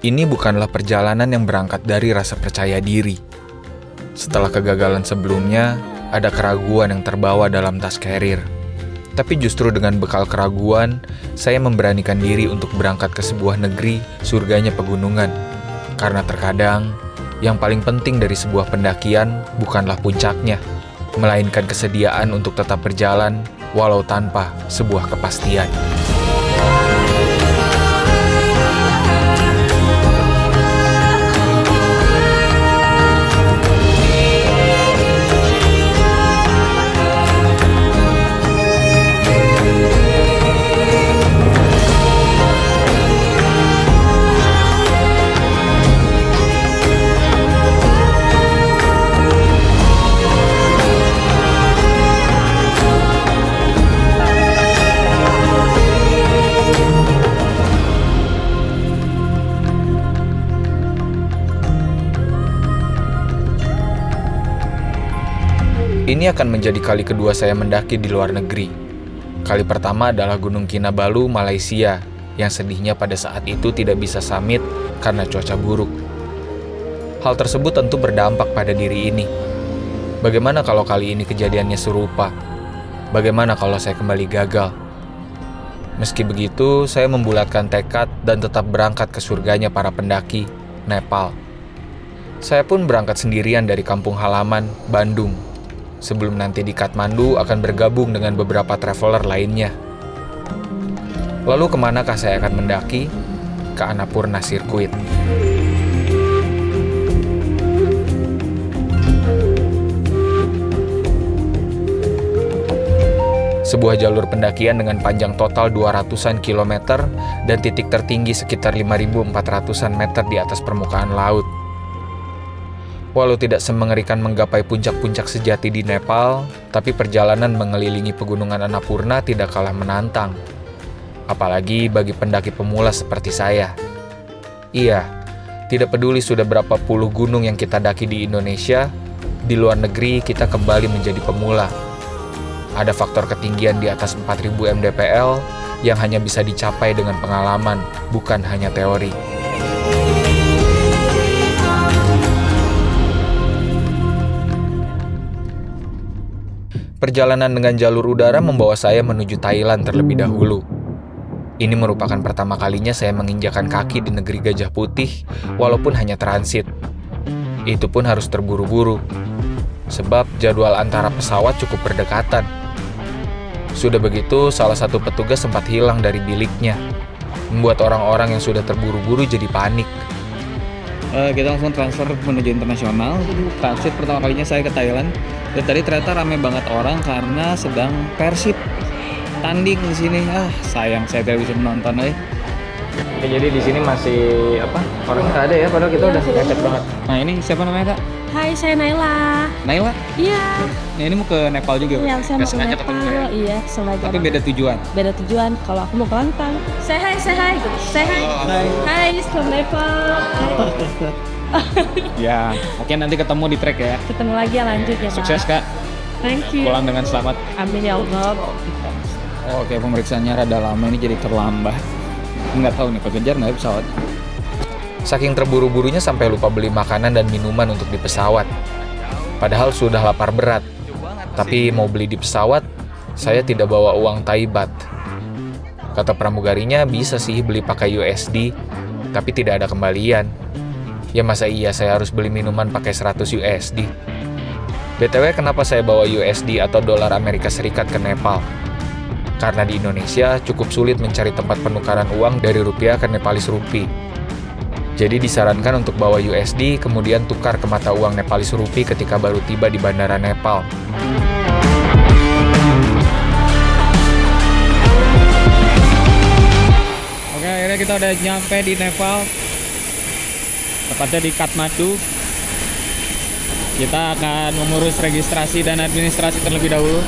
Ini bukanlah perjalanan yang berangkat dari rasa percaya diri. Setelah kegagalan sebelumnya, ada keraguan yang terbawa dalam tas carrier. Tapi justru dengan bekal keraguan, saya memberanikan diri untuk berangkat ke sebuah negeri surganya pegunungan. Karena terkadang, yang paling penting dari sebuah pendakian bukanlah puncaknya, melainkan kesediaan untuk tetap berjalan walau tanpa sebuah kepastian. Ini akan menjadi kali kedua saya mendaki di luar negeri. Kali pertama adalah Gunung Kinabalu, Malaysia, yang sedihnya pada saat itu tidak bisa summit karena cuaca buruk. Hal tersebut tentu berdampak pada diri ini. Bagaimana kalau kali ini kejadiannya serupa? Bagaimana kalau saya kembali gagal? Meski begitu, saya membulatkan tekad dan tetap berangkat ke surganya para pendaki, Nepal. Saya pun berangkat sendirian dari kampung halaman, Bandung. Sebelum nanti di Kathmandu akan bergabung dengan beberapa traveler lainnya. Lalu kemanakah saya akan mendaki? Ke Annapurna Circuit. Sebuah jalur pendakian dengan panjang total 200-an kilometer dan titik tertinggi sekitar 5.400-an meter di atas permukaan laut. Walau tidak semengerikan menggapai puncak-puncak sejati di Nepal, tapi perjalanan mengelilingi pegunungan Annapurna tidak kalah menantang. Apalagi bagi pendaki pemula seperti saya. Iya, tidak peduli sudah berapa puluh gunung yang kita daki di Indonesia, di luar negeri kita kembali menjadi pemula. Ada faktor ketinggian di atas 4.000 mdpl yang hanya bisa dicapai dengan pengalaman, bukan hanya teori. Perjalanan dengan jalur udara membawa saya menuju Thailand terlebih dahulu. Ini merupakan pertama kalinya saya menginjakan kaki di negeri Gajah Putih, walaupun hanya transit. Itu pun harus terburu-buru, sebab jadwal antara pesawat cukup berdekatan. Sudah begitu, salah satu petugas sempat hilang dari biliknya, membuat orang-orang yang sudah terburu-buru jadi panik. Kita langsung transfer menuju internasional. Transit pertama kalinya saya ke Thailand. Dan tadi ternyata ramai banget orang karena sedang Persib tanding di sini. Sayang saya tidak bisa menonton. Oke, jadi di sini masih orangnya nggak ada ya, padahal kita udah mepet banget. Nah ini siapa namanya Kak? Hai, saya Naila. Naila? Iya. Nah, ini mau ke Nepal juga? Iya, saya mau ke sengaja Nepal. ketemu ya? Iya, sengaja. Tapi beda tujuan? Beda tujuan. Kalau aku mau ke Langtang. Say hi. Hai, from Nepal. Ya, oke nanti ketemu di trek ya. Ketemu lagi ya, lanjut ya, Pak. Sukses Kak. Thank you. Pulang dengan selamat. Amin ya Allah. Oke, pemeriksaannya rada lama ini jadi terlambat. Nggak tahu nih, kejar nggak ya pesawat? Saking terburu-burunya sampai lupa beli makanan dan minuman untuk di pesawat. Padahal sudah lapar berat. Tapi mau beli di pesawat, saya tidak bawa uang Thai baht. Kata pramugarinya bisa sih beli pakai USD, tapi tidak ada kembalian. Ya masa iya saya harus beli minuman pakai 100 USD? BTW kenapa saya bawa USD atau dolar Amerika Serikat ke Nepal? Karena di Indonesia cukup sulit mencari tempat penukaran uang dari rupiah ke Nepalese rupee. Jadi disarankan untuk bawa USD kemudian tukar ke mata uang Nepalese rupee ketika baru tiba di bandara Nepal. Oke, akhirnya kita udah nyampe di Nepal. Tepatnya di Kathmandu. Kita akan mengurus registrasi dan administrasi terlebih dahulu.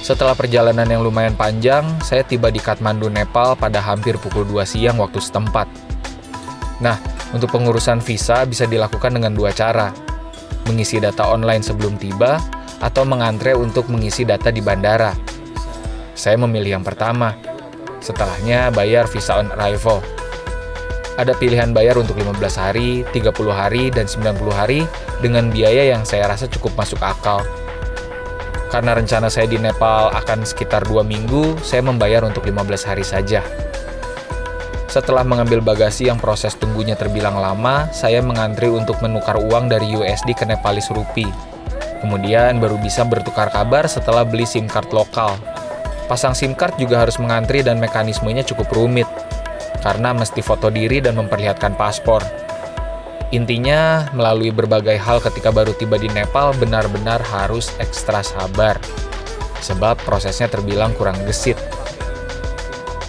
Setelah perjalanan yang lumayan panjang, saya tiba di Kathmandu, Nepal pada hampir pukul 2 siang waktu setempat. Nah, untuk pengurusan visa bisa dilakukan dengan dua cara. mengisi data online sebelum tiba, atau mengantre untuk mengisi data di bandara. Saya memilih yang pertama. Setelahnya bayar visa on arrival. Ada pilihan bayar untuk 15 hari, 30 hari, dan 90 hari dengan biaya yang saya rasa cukup masuk akal. Karena rencana saya di Nepal akan sekitar 2 minggu, saya membayar untuk 15 hari saja. Setelah mengambil bagasi yang proses tunggunya terbilang lama, saya mengantri untuk menukar uang dari USD ke Nepalese Rupee. Kemudian baru bisa bertukar kabar setelah beli SIM card lokal. Pasang SIM card juga harus mengantri dan mekanismenya cukup rumit, karena mesti foto diri dan memperlihatkan paspor. Intinya, melalui berbagai hal ketika baru tiba di Nepal benar-benar harus ekstra sabar, sebab prosesnya terbilang kurang gesit.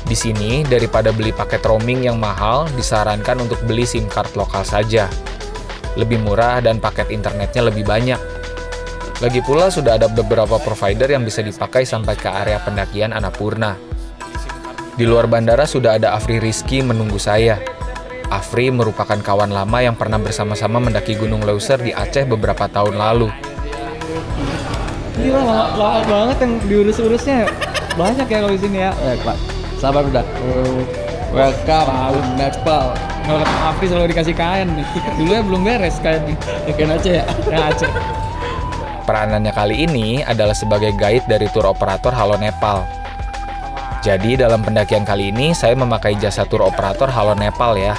Di sini, daripada beli paket roaming yang mahal, disarankan untuk beli SIM card lokal saja. Lebih murah dan paket internetnya lebih banyak. Lagi pula sudah ada beberapa provider yang bisa dipakai sampai ke area pendakian Annapurna. Di luar bandara sudah ada Afri Rizky menunggu saya. Afri merupakan kawan lama yang pernah bersama-sama mendaki Gunung Leuser di Aceh beberapa tahun lalu. Gila, lama banget yang diurus-urusnya. Banyak ya kalau di sini ya. Pak, sabar udah. Welcome to Nepal. Kalau kata Afri selalu dikasih kain nih. Dulu ya belum beres kain nih. Kain Aceh ya? Yang Aceh. Peranannya kali ini adalah sebagai guide dari tur operator Halo Nepal. Jadi dalam pendakian kali ini saya memakai jasa tur operator Halo Nepal ya.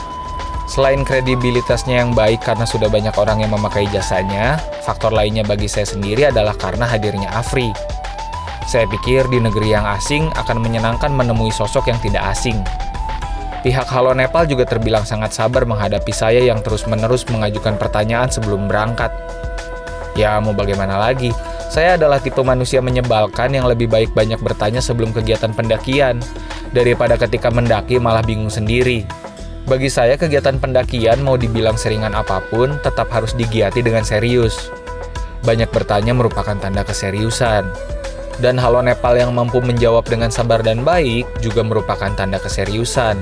Selain kredibilitasnya yang baik karena sudah banyak orang yang memakai jasanya, faktor lainnya bagi saya sendiri adalah karena hadirnya Afri. Saya pikir di negeri yang asing akan menyenangkan menemui sosok yang tidak asing. Pihak Halo Nepal juga terbilang sangat sabar menghadapi saya yang terus-menerus mengajukan pertanyaan sebelum berangkat. Ya, mau bagaimana lagi? Saya adalah tipe manusia menyebalkan yang lebih baik banyak bertanya sebelum kegiatan pendakian, daripada ketika mendaki malah bingung sendiri. Bagi saya, kegiatan pendakian mau dibilang seringan apapun, tetap harus digiati dengan serius. Banyak bertanya merupakan tanda keseriusan. Dan Halo Nepal yang mampu menjawab dengan sabar dan baik juga merupakan tanda keseriusan.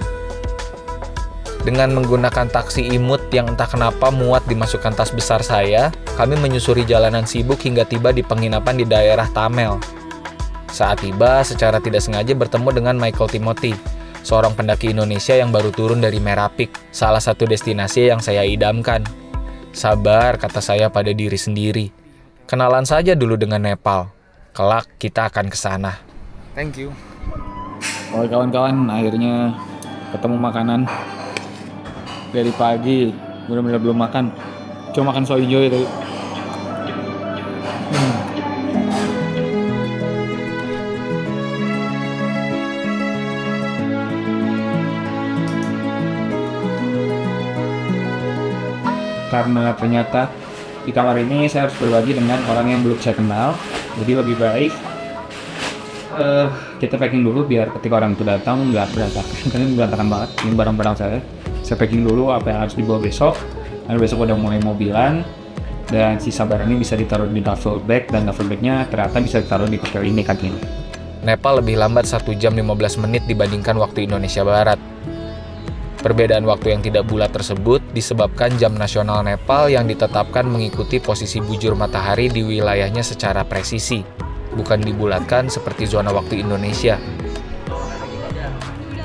Dengan menggunakan taksi imut yang entah kenapa muat dimasukkan tas besar saya, kami menyusuri jalanan sibuk hingga tiba di penginapan di daerah Tamel. Saat tiba, secara tidak sengaja bertemu dengan Michael Timothy, seorang pendaki Indonesia yang baru turun dari Merapik, salah satu destinasi yang saya idamkan. Sabar, kata saya pada diri sendiri. Kenalan saja dulu dengan Nepal. Kelak kita akan ke sana. Thank you. Oke kawan-kawan, akhirnya ketemu makanan. Dari pagi benar-benar belum makan, cuma makan soy hijau tadi. Karena ternyata di kamar ini saya harus berbagi dengan orang yang belum saya kenal, jadi lebih baik kita packing dulu biar ketika orang itu datang nggak berantakan. Karena ini berantakan banget, ini barang-barang saya packing dulu apa yang harus dibawa besok. Lalu besok udah mulai mobilan, dan sisa barang ini bisa ditaruh di duffel bag, dan duffel bagnya ternyata bisa ditaruh di hotel ini kan ini. Nepal lebih lambat 1 jam 15 menit dibandingkan waktu Indonesia Barat. Perbedaan waktu yang tidak bulat tersebut disebabkan jam nasional Nepal yang ditetapkan mengikuti posisi bujur matahari di wilayahnya secara presisi, bukan dibulatkan seperti zona waktu Indonesia.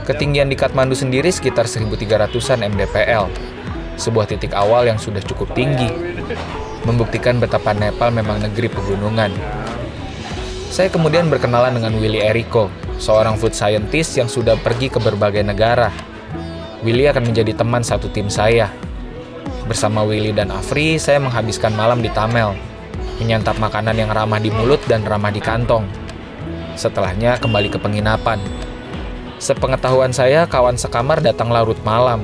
Ketinggian di Kathmandu sendiri sekitar 1.300-an mdpl, sebuah titik awal yang sudah cukup tinggi, membuktikan betapa Nepal memang negeri pegunungan. Saya kemudian berkenalan dengan Willy Eriko, seorang food scientist yang sudah pergi ke berbagai negara. Willy akan menjadi teman satu tim saya. Bersama Willy dan Afri, saya menghabiskan malam di Tamel, menyantap makanan yang ramah di mulut dan ramah di kantong. Setelahnya kembali ke penginapan. Sepengetahuan saya, kawan sekamar datang larut malam.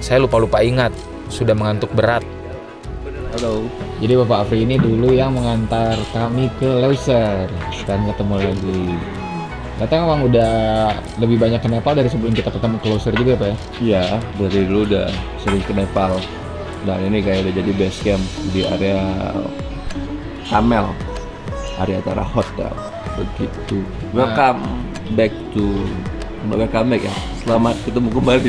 Saya lupa-lupa ingat, sudah mengantuk berat. Halo. Jadi Bapak Afri ini dulu yang mengantar kami ke Leuser dan ketemu lagi. Katanya memang udah lebih banyak ke Nepal dari sebelum kita ketemu ke Leuser juga Pak ya? Iya, dari dulu udah sering ke Nepal. Dan ini kayak udah jadi base camp di area Tamel, area Tara Hotel. Begitu. Welcome back ya. Selamat ketemu kembali.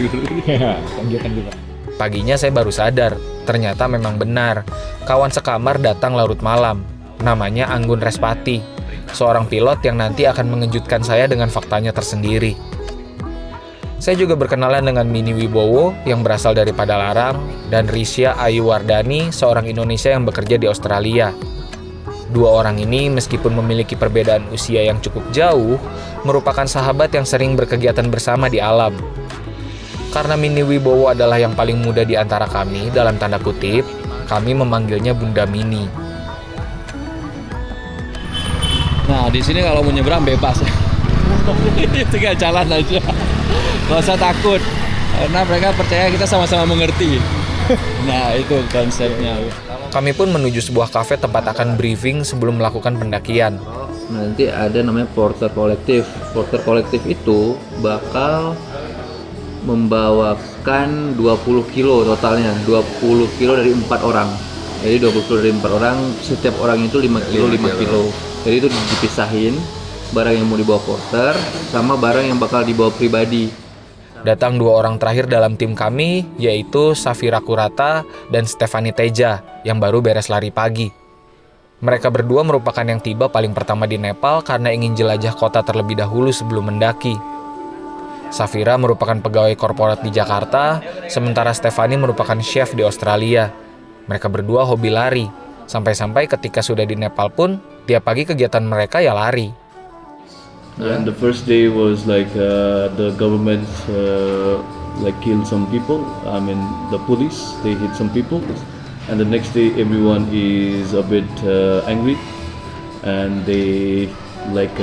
Lanjutkan juga. Paginya saya baru sadar, Ternyata memang benar, kawan sekamar datang larut malam. Namanya Anggun Respati, seorang pilot yang nanti akan mengejutkan saya dengan faktanya tersendiri. Saya juga berkenalan dengan Mini Wibowo yang berasal dari Padalarang dan Risya Ayu Wardani, seorang Indonesia yang bekerja di Australia. Dua orang ini meskipun memiliki perbedaan usia yang cukup jauh, merupakan sahabat yang sering berkegiatan bersama di alam. Karena Mini Wibowo adalah yang paling muda di antara kami, dalam tanda kutip, kami memanggilnya Bunda Mini. Nah, di sini kalau mau nyebrang bebas. Tinggal jalan aja. Gak usah takut. Karena mereka percaya kita sama-sama mengerti. Nah, itu konsepnya. Kami pun menuju sebuah kafe tempat akan briefing sebelum melakukan pendakian. Nanti ada namanya Porter Kolektif. Porter Kolektif itu bakal membawakan 20 kilo totalnya. 20 kilo dari 4 orang. Jadi 20 kilo dari 4 orang, setiap orang itu 5 kilo. Jadi itu dipisahin, barang yang mau dibawa porter sama barang yang bakal dibawa pribadi. Datang dua orang terakhir dalam tim kami, yaitu Safira Kurata dan Stefani Teja, yang baru beres lari pagi. Mereka berdua merupakan yang tiba paling pertama di Nepal karena ingin jelajah kota terlebih dahulu sebelum mendaki. Safira merupakan pegawai korporat di Jakarta, sementara Stefani merupakan chef di Australia. Mereka berdua hobi lari, sampai-sampai ketika sudah di Nepal pun, tiap pagi kegiatan mereka ya lari. And the first day was like the government like killed some people. I mean the police, they hit some people. And the next day everyone is a bit angry, and they like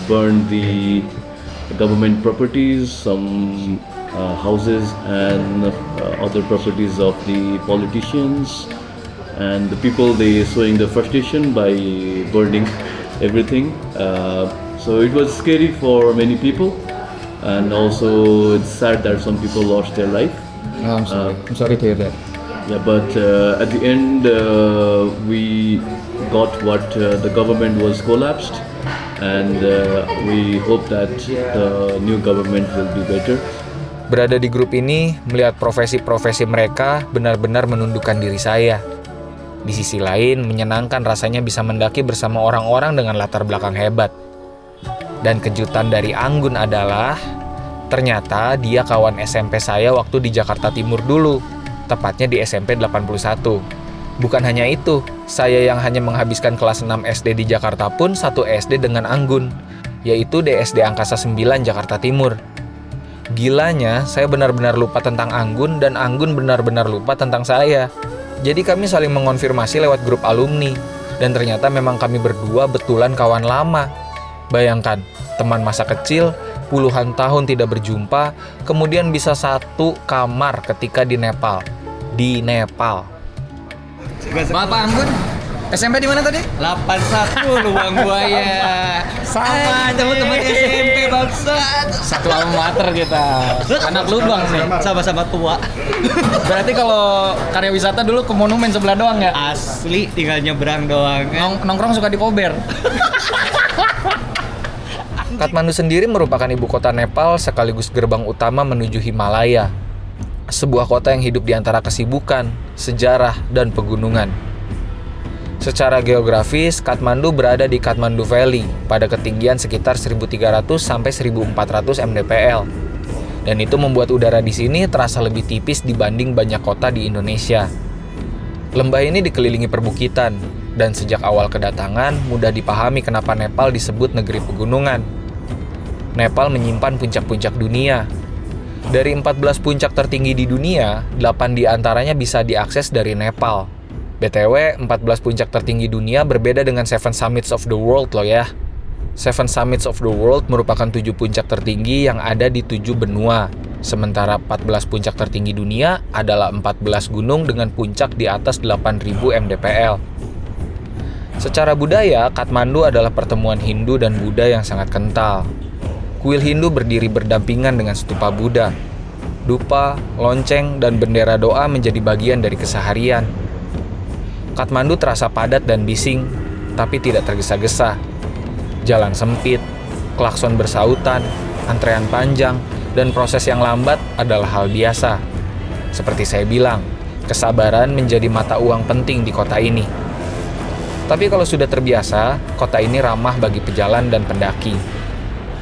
burn the government properties, some houses and other properties of the politicians. And the people, they showing the frustration by burning everything. So it was scary for many people, and also it's sad that some people lost their life. I'm sorry to hear that. Yeah, but at the end we got what the government was collapsed, and we hope that the new government will be better. Berada di grup ini, melihat profesi-profesi mereka benar-benar menundukkan diri saya. Di sisi lain, menyenangkan rasanya bisa mendaki bersama orang-orang dengan latar belakang hebat. Dan kejutan dari Anggun adalah, ternyata dia kawan SMP saya waktu di Jakarta Timur dulu, tepatnya di SMP 81. Bukan hanya itu, saya yang hanya menghabiskan kelas 6 SD di Jakarta pun satu SD dengan Anggun, yaitu DSD Angkasa 9 Jakarta Timur. Gilanya, saya benar-benar lupa tentang Anggun dan Anggun benar-benar lupa tentang saya. Jadi kami saling mengonfirmasi lewat grup alumni, dan ternyata memang kami berdua betulan kawan lama. Bayangkan, teman masa kecil, puluhan tahun tidak berjumpa, kemudian bisa satu kamar ketika di Nepal. Di Nepal. Bapak Anggun, SMP di mana tadi? 81 Luang Buaya. Sama teman-teman SMP bangsa. Satu alma mater kita. Anak lubang nih. Sama-sama tua. Berarti kalau karya wisata dulu ke monumen sebelah doang ya? Asli, tinggal nyebrang doang. Nongkrong suka di Kober. Kathmandu sendiri merupakan ibu kota Nepal sekaligus gerbang utama menuju Himalaya. Sebuah kota yang hidup di antara kesibukan, sejarah, dan pegunungan. Secara geografis, Kathmandu berada di Kathmandu Valley pada ketinggian sekitar 1.300 sampai 1.400 mdpl. Dan itu membuat udara di sini terasa lebih tipis dibanding banyak kota di Indonesia. Lembah ini dikelilingi perbukitan, dan sejak awal kedatangan mudah dipahami kenapa Nepal disebut negeri pegunungan. Nepal menyimpan puncak-puncak dunia. Dari 14 puncak tertinggi di dunia, 8 diantaranya bisa diakses dari Nepal. BTW, 14 puncak tertinggi dunia berbeda dengan Seven Summits of the World loh ya. Seven Summits of the World merupakan 7 puncak tertinggi yang ada di 7 benua. Sementara 14 puncak tertinggi dunia adalah 14 gunung dengan puncak di atas 8.000 mdpl. Secara budaya, Kathmandu adalah pertemuan Hindu dan Buddha yang sangat kental. Kuil Hindu berdiri berdampingan dengan stupa Buddha. Dupa, lonceng, dan bendera doa menjadi bagian dari keseharian. Kathmandu terasa padat dan bising, tapi tidak tergesa-gesa. Jalan sempit, klakson bersautan, antrean panjang, dan proses yang lambat adalah hal biasa. Seperti saya bilang, Kesabaran menjadi mata uang penting di kota ini. Tapi kalau sudah terbiasa, kota ini ramah bagi pejalan dan pendaki.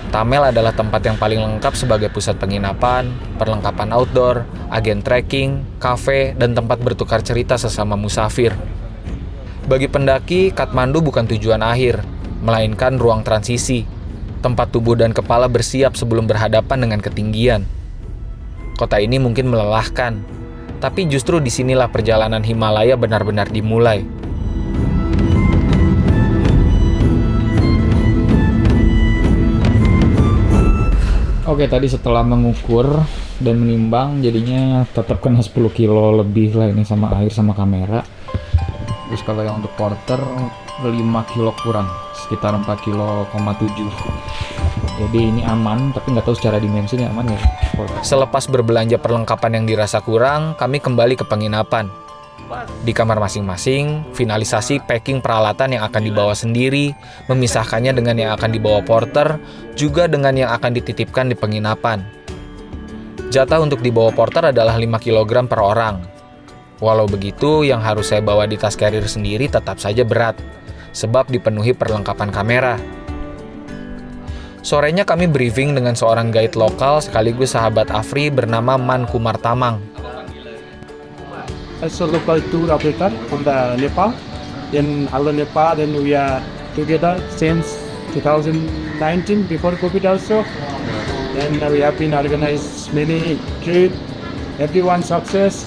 Tamel adalah tempat yang paling lengkap sebagai pusat penginapan, perlengkapan outdoor, agen trekking, kafe, dan tempat bertukar cerita sesama musafir. Bagi pendaki, Kathmandu bukan tujuan akhir, melainkan ruang transisi, tempat tubuh dan kepala bersiap sebelum berhadapan dengan ketinggian. Kota ini mungkin melelahkan, tapi justru disinilah perjalanan Himalaya benar-benar dimulai. Oke, tadi setelah mengukur dan menimbang, jadinya tetap kena 10 kilo lebih lah ini sama air sama kamera. Terus kalau yang untuk porter 5 kilo kurang, sekitar 4,7 kilo. Jadi ini aman, tapi nggak tahu secara dimensi ini aman ya. Selepas berbelanja perlengkapan yang dirasa kurang, kami kembali ke penginapan. Di kamar masing-masing, finalisasi packing peralatan yang akan dibawa sendiri, memisahkannya dengan yang akan dibawa porter, juga dengan yang akan dititipkan di penginapan. Jatah untuk dibawa porter adalah 5 kg per orang. Walau begitu, yang harus saya bawa di tas carrier sendiri tetap saja berat, sebab dipenuhi perlengkapan kamera. Sorenya kami briefing dengan seorang guide lokal sekaligus sahabat Afri bernama Man Kumar Tamang. As a local tour operator from the Nepal, in Allo Nepal, and we are together since 2019 before COVID also. And we have been organized many trip, everyone success.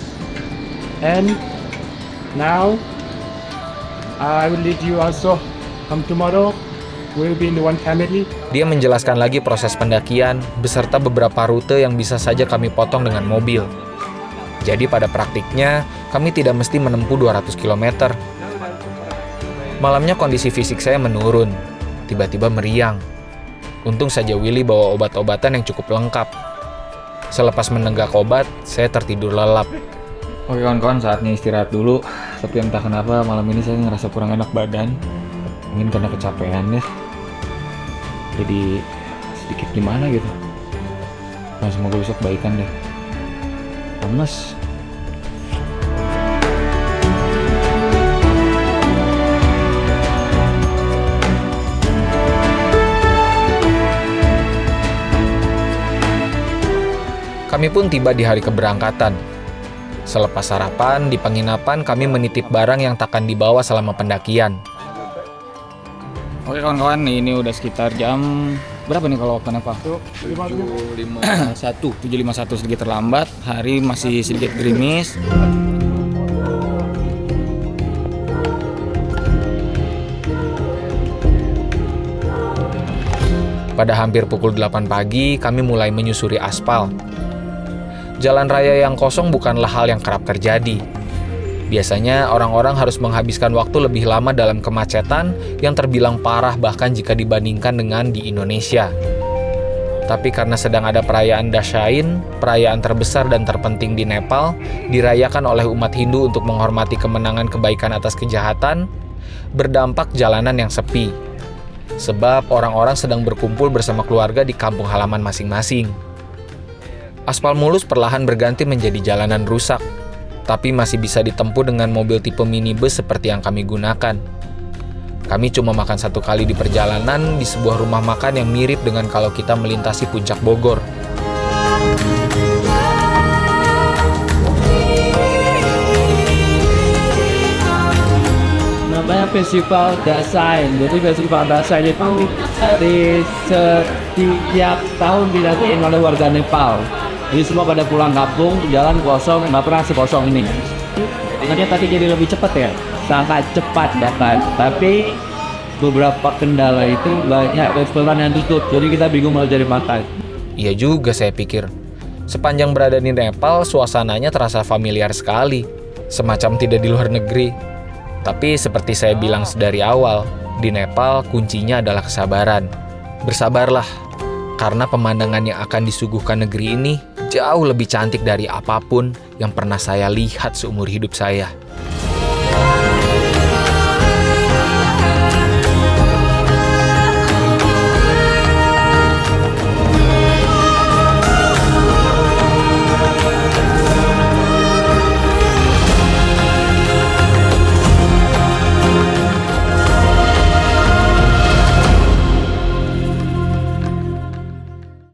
And now I will lead you also. Come tomorrow, we will be in one family. Dia menjelaskan lagi proses pendakian beserta beberapa rute yang bisa saja kami potong dengan mobil. Jadi pada praktiknya, kami tidak mesti menempuh 200 km. Malamnya kondisi fisik saya menurun, tiba-tiba meriang. Untung saja Willy bawa obat-obatan yang cukup lengkap. Selepas menenggak obat, saya tertidur lelap. Oke kawan-kawan, saatnya istirahat dulu. Tapi entah kenapa malam ini saya ngerasa kurang enak badan. Mungkin karena kecapean ya. Jadi sedikit gimana gitu. Nah, semoga besok baikan deh. Lemes. Kami pun tiba di hari keberangkatan. Selepas sarapan, di penginapan kami menitip barang yang takkan dibawa selama pendakian. Oke kawan-kawan, ini udah sekitar jam berapa nih kalau waktu Nepal? 7.51, sedikit terlambat. Hari masih sedikit gerimis. Pada hampir pukul 8 pagi, kami mulai menyusuri aspal. Jalan raya yang kosong bukanlah hal yang kerap terjadi. Biasanya orang-orang harus menghabiskan waktu lebih lama dalam kemacetan yang terbilang parah bahkan jika dibandingkan dengan di Indonesia. Tapi karena sedang ada perayaan Dashain, perayaan terbesar dan terpenting di Nepal, dirayakan oleh umat Hindu untuk menghormati kemenangan kebaikan atas kejahatan, berdampak jalanan yang sepi. Sebab orang-orang sedang berkumpul bersama keluarga di kampung halaman masing-masing. Aspal mulus perlahan berganti menjadi jalanan rusak, tapi masih bisa ditempuh dengan mobil tipe minibus seperti yang kami gunakan. Kami cuma makan satu kali di perjalanan di sebuah rumah makan yang mirip dengan kalau kita melintasi puncak Bogor. Namanya Festival Dasain. Jadi Festival Dasain itu di setiap tahun dilakukan oleh warga Nepal. Jadi semua pada pulang kampung, jalan kosong, nggak pernah sekosong ini. Makanya tadi jadi lebih cepat ya, sangat cepat bahkan. Tapi beberapa kendala itu banyak restoran yang tutup, jadi kita bingung mau cari makan. Iya juga saya pikir. Sepanjang berada di Nepal, suasananya terasa familiar sekali, semacam tidak di luar negeri. Tapi seperti saya bilang dari awal, di Nepal kuncinya adalah kesabaran. Bersabarlah, karena pemandangan yang akan disuguhkan negeri ini jauh lebih cantik dari apapun yang pernah saya lihat seumur hidup saya.